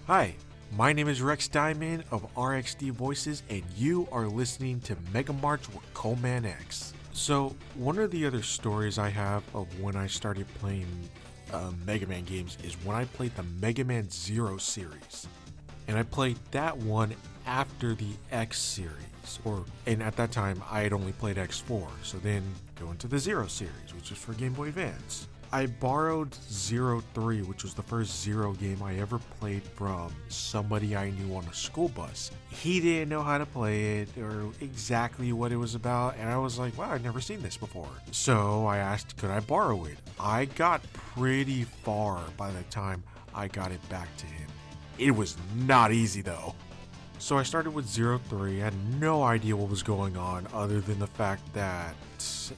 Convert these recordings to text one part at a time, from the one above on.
Hi, my name is Rex Diamond of RXD Voices, and you are listening to Mega March with Coleman X. So, one of the other stories I have of when I started playing Mega Man games is when I played the Mega Man Zero series. And I played that one after the X series, and at that time I had only played X4, so then go into the Zero series, which is for Game Boy Advance. I borrowed Zero 3, which was the first Zero game I ever played from somebody I knew on a school bus. He didn't know how to play it or exactly what it was about, and I was like, wow, I've never seen this before. So I asked, could I borrow it? I got pretty far by the time I got it back to him. It was not easy though. So I started with Zero 3, I had no idea what was going on other than the fact that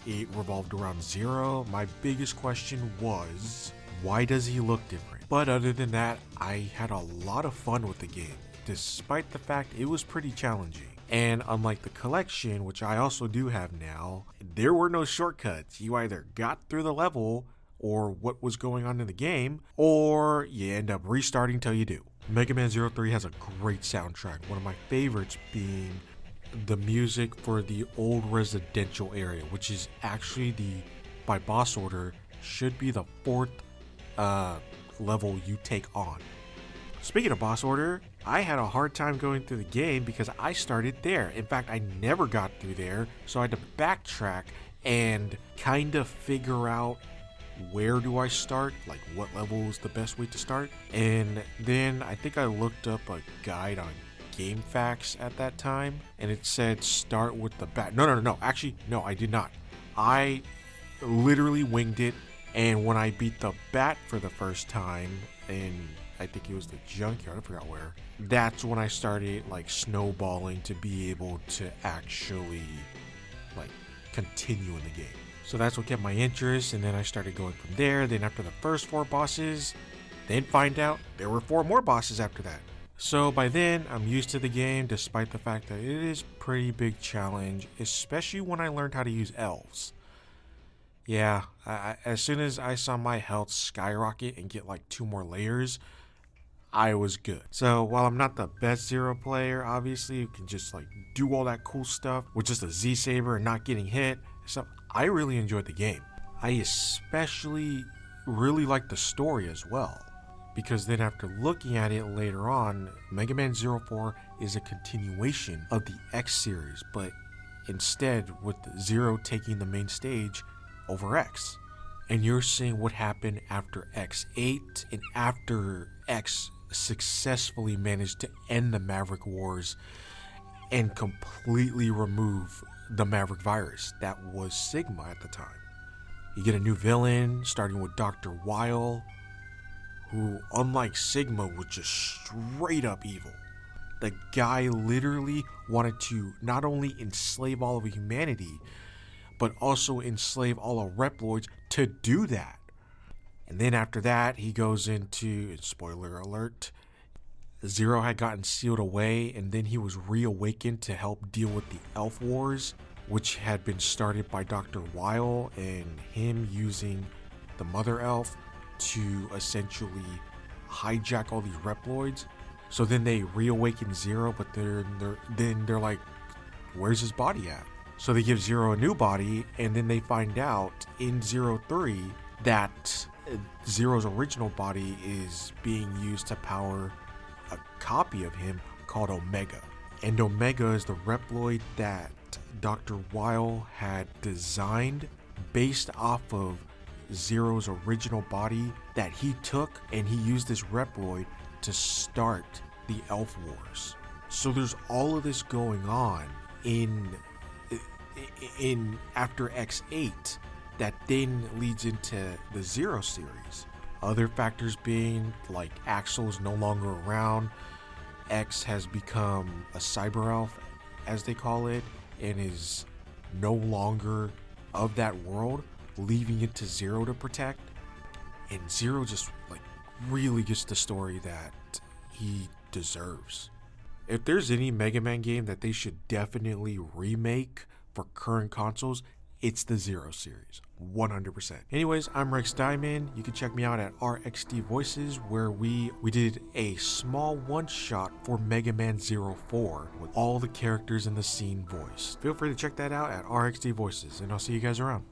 it revolved around Zero. My biggest question was, why does he look different? But other than that, I had a lot of fun with the game, despite the fact it was pretty challenging. And unlike the collection, which I also do have now, there were no shortcuts. You either got through the level or what was going on in the game, or you end up restarting till you do. Mega Man Zero 3 has a great soundtrack, one of my favorites being the music for the old residential area, which is actually by boss order, should be the 4th level you take on. Speaking of boss order, I had a hard time going through the game because I started there. In fact, I never got through there, so I had to backtrack and kind of figure out where do I start, like what level is the best way to start. And then I think I looked up a guide on GameFAQs at that time, and it said start with the bat. No, actually no, I did not. I literally winged it, and when I beat the bat for the first time, and I think it was the junkyard, I forgot where, that's when I started like snowballing to be able to actually like continue in the game. So that's what kept my interest, and then I started going from there. Then after the first 4 bosses, then find out there were 4 more bosses after that. So by then, I'm used to the game, despite the fact that it is a pretty big challenge, especially when I learned how to use elves. Yeah, as soon as I saw my health skyrocket and get like 2 more layers, I was good. So while I'm not the best Zero player, obviously, you can just like do all that cool stuff with just a Z-Saber and not getting hit. So I really enjoyed the game. I especially really liked the story as well, because then after looking at it later on, Mega Man 04 is a continuation of the X series, but instead with Zero taking the main stage over X. And you're seeing what happened after X8 and after X successfully managed to end the Maverick Wars and completely remove the Maverick virus that was Sigma at the time. You get a new villain, starting with Dr. Weil, who, unlike Sigma, was just straight up evil. The guy literally wanted to not only enslave all of humanity, but also enslave all of Reploids to do that. And then after that, he goes into, spoiler alert, Zero had gotten sealed away, and then he was reawakened to help deal with the Elf Wars, which had been started by Dr. Weil and him using the Mother Elf to essentially hijack all these Reploids. So then they reawaken Zero, but they're like, where's his body at? So they give Zero a new body, and then they find out in Zero 3 that Zero's original body is being used to power a copy of him called Omega. And Omega is the Reploid that Dr. Weil had designed based off of Zero's original body that he took, and he used this Reploid to start the Elf Wars. So there's all of this going on in after X8 that then leads into the Zero series. Other factors being like Axel is no longer around, X has become a cyber elf, as they call it, and is no longer of that world, leaving it to Zero to protect. And Zero just like really gets the story that he deserves. If there's any Mega Man game that they should definitely remake for current consoles, it's the Zero series, 100%. Anyways, I'm Rex Diamond. You can check me out at RXD Voices, where we did a small one-shot for Mega Man 04 with all the characters in the scene voiced. Feel free to check that out at RXD Voices, and I'll see you guys around.